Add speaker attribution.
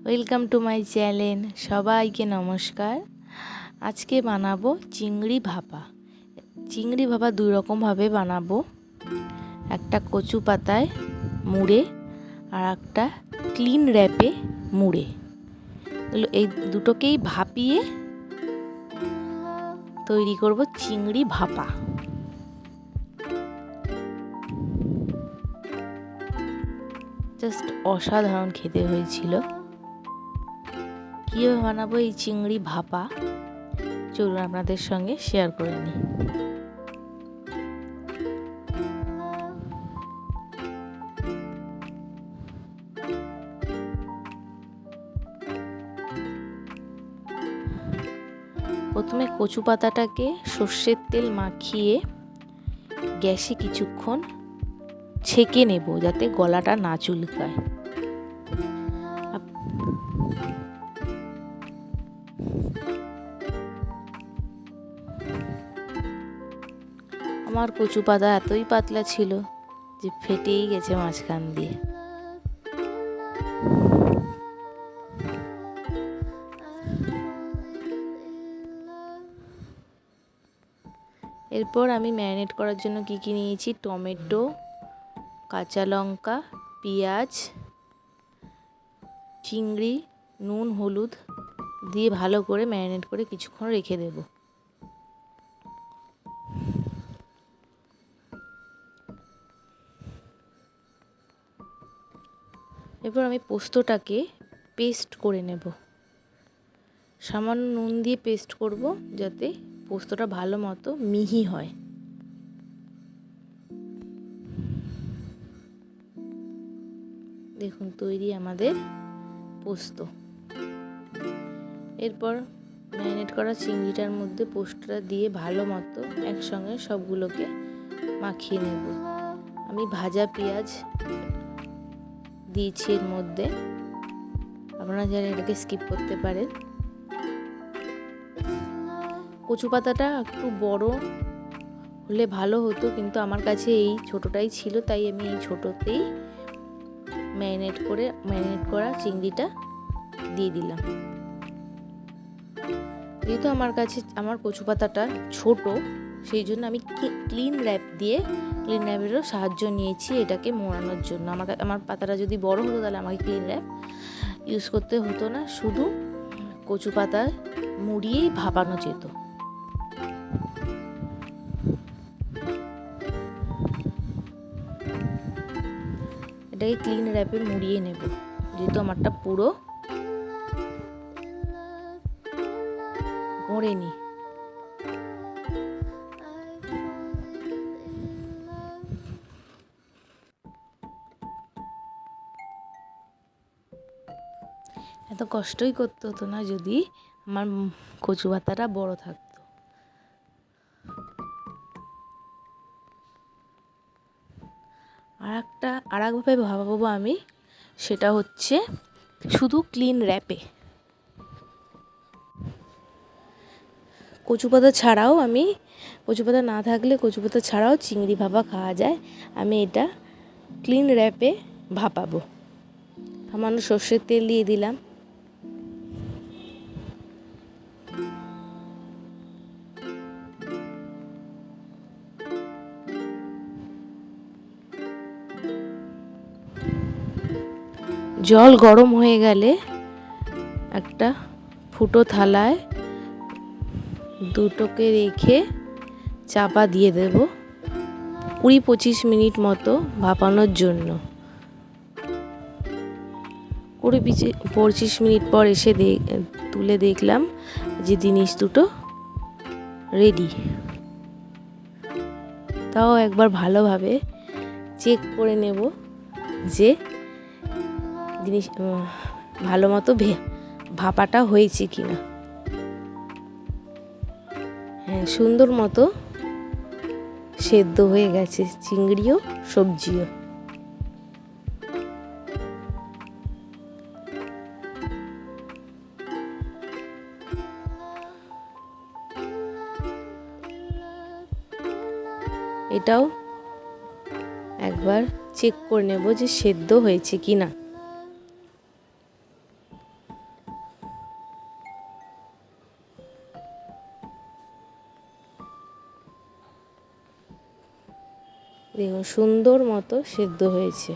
Speaker 1: Welcome to my channel. সবাইকে নমস্কার। আজকে বানাবো চিংড়ি ভাপা। চিংড়ি ভাপা দুই রকমভাবে বানাবো, একটা কচু পাতায় মুড়ে আর একটা ক্লিন র্যাপে মুড়ে। এই দুটোকেই ভাপিয়ে তৈরি করব চিংড়ি ভাপা। জাস্ট অসাধারণ খেতে হয়েছিল। কীভাবে বানাবো এই চিংড়ি ভাপা, চলুন আপনাদের সঙ্গে শেয়ার করে নিই। প্রথমে কচু পাতাটাকে সর্ষের তেল মাখিয়ে গ্যাসে কিছুক্ষণ ছেঁকে নেব, যাতে গলাটা না চুলকায়। আমার কচু পাতা এতই পাতলা ছিল যে ফেটেই গেছে মাঝখান দিয়ে। এরপর আমি ম্যারিনেট করার জন্য কি নিয়েছি, টমেটো, কাঁচা লঙ্কা, পেঁয়াজ, চিংড়ি, নুন, হলুদ দিয়ে ভালো করে ম্যারিনেট করে কিছুক্ষণ রেখে দেব। এরপর আমি পোস্তটাকে পেস্ট করে নেব। সামান্য নুন দিয়ে পেস্ট করব, যাতে পোস্তটা ভালো মতো মিহি হয়। দেখুন তৈরি আমাদের পোস্ত। এরপর ম্যারিনেট করা চিংড়িটার মধ্যে পোস্তটা দিয়ে ভালো মতো একসঙ্গে সবগুলোকে মাখিয়ে নেব। আমি ভাজা পেঁয়াজ দিয়েছি এর মধ্যে, আপনারা যারা এটাকে স্কিপ করতে পারেন। কচু পাতাটা একটু বড় হলে ভালো হতো, কিন্তু আমার কাছে এই ছোটটাই ছিল, তাই আমি এই ছোটতেই ম্যারিনেট করা চিংড়িটা দিয়ে দিলাম। যেহেতু আমার কচু পাতাটা ছোট, সেই জন্য আমি ক্লিন র্যাপেরও সাহায্য নিয়েছি এটাকে মোড়ানোর জন্য। আমার পাতাটা যদি বড় হতো তাহলে আমাকে ক্লিন র্যাপ ইউজ করতে হতো না, শুধু কচু পাতা মুড়িয়েই ভাপানো যেত। এটাকে ক্লিন র্যাপে মুড়িয়ে নেব, যেহেতু আমারটা পুরো মোড়েনি। এত কষ্টই করতে হতো না যদি আমার কচু পাতাটা বড় থাকতো। আর একভাবে ভাবাবো আমি, সেটা হচ্ছে শুধু ক্লিন র্যাপে। কচু পাতা না থাকলে কচু পাতা ছাড়াও চিংড়ি ভাপা খাওয়া যায়। আমি এটা ক্লিন র্যাপে ভাপাবো। সামান্য সর্ষের তেল দিয়ে দিলাম। জল গরম হয়ে গেলে একটা ফুটো থালায় দুটোকে রেখে চাপা দিয়ে দেব 20-25 মিনিট মতো ভাপানোর জন্য। 20-25 মিনিট পর এসে তুলে দেখলাম যে জিনিস দুটো রেডি। তাও একবার ভালোভাবে চেক করে নেব যে জিনিস ভালো মতো ভাপাটা হয়েছে কিনা। হ্যাঁ, সুন্দর মতো সেদ্ধ হয়ে গেছে চিংড়িও সবজিও। এটাও একবার চেক করে নেব যে সেদ্ধ হয়েছে কিনা। দেখুন সুন্দর মতো সেদ্ধ হয়েছে।